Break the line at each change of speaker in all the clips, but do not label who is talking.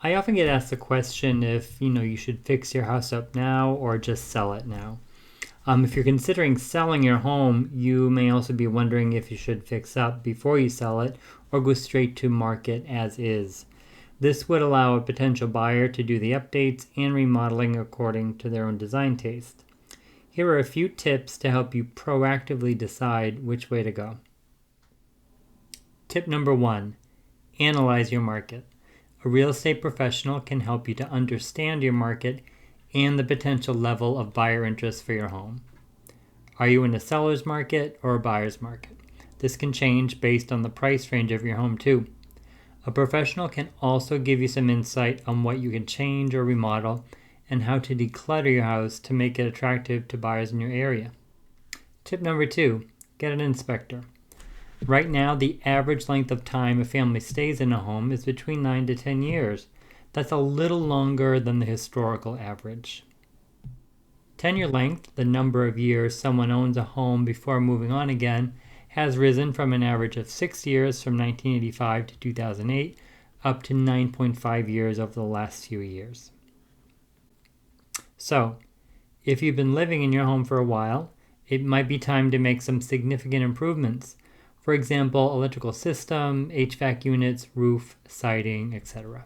I often get asked the question if, you should fix your house up now or just sell it now. If you're considering selling your home, you may also be wondering if you should fix up before you sell it or go straight to market as is. This would allow a potential buyer to do the updates and remodeling according to their own design taste. Here are a few tips to help you proactively decide which way to go. Tip number 1, analyze your market. A real estate professional can help you to understand your market and the potential level of buyer interest for your home. Are you in a seller's market or a buyer's market? This can change based on the price range of your home too. A professional can also give you some insight on what you can change or remodel and how to declutter your house to make it attractive to buyers in your area. Tip number 2, get an inspector. Right now, the average length of time a family stays in a home is between 9 to 10 years. That's a little longer than the historical average. Tenure length, the number of years someone owns a home before moving on again, has risen from an average of 6 years from 1985 to 2008 up to 9.5 years over the last few years. So, if you've been living in your home for a while, it might be time to make some significant improvements. For example, electrical system, HVAC units, roof, siding, etc.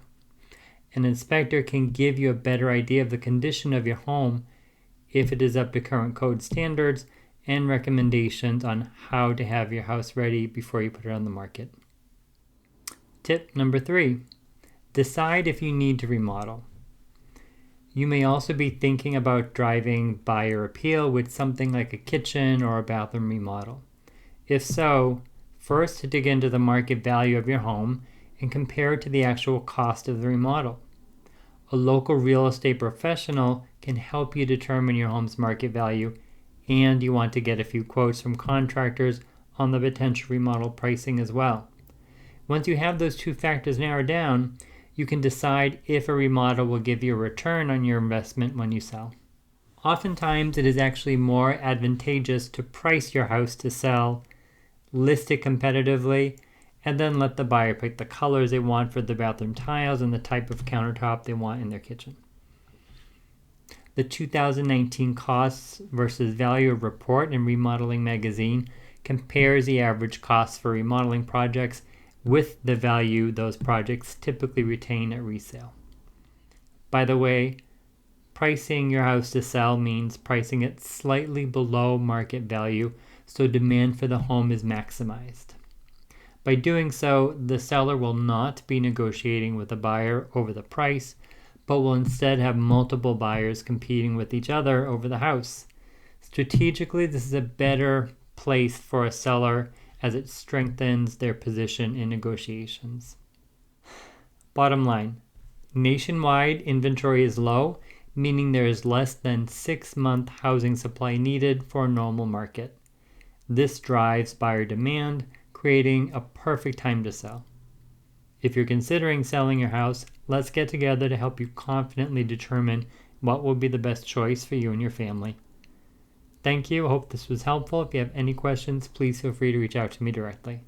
An inspector can give you a better idea of the condition of your home if it is up to current code standards and recommendations on how to have your house ready before you put it on the market. Tip number 3, decide if you need to remodel. You may also be thinking about driving buyer appeal with something like a kitchen or a bathroom remodel. If so, first dig into the market value of your home and compare it to the actual cost of the remodel. A local real estate professional can help you determine your home's market value, and you want to get a few quotes from contractors on the potential remodel pricing as well. Once you have those two factors narrowed down, you can decide if a remodel will give you a return on your investment when you sell. Oftentimes, it is actually more advantageous to price your house to sell, list it competitively, and then let the buyer pick the colors they want for the bathroom tiles and the type of countertop they want in their kitchen. The 2019 Costs versus Value report in Remodeling magazine compares the average costs for remodeling projects with the value those projects typically retain at resale. By the way, pricing your house to sell means pricing it slightly below market value so demand for the home is maximized. By doing so, the seller will not be negotiating with the buyer over the price, but will instead have multiple buyers competing with each other over the house. Strategically, this is a better place for a seller as it strengthens their position in negotiations. Bottom line, nationwide inventory is low, meaning there is less than 6-month housing supply needed for a normal market. This drives buyer demand, creating a perfect time to sell. If you're considering selling your house, let's get together to help you confidently determine what will be the best choice for you and your family. Thank you. I hope this was helpful. If you have any questions, please feel free to reach out to me directly.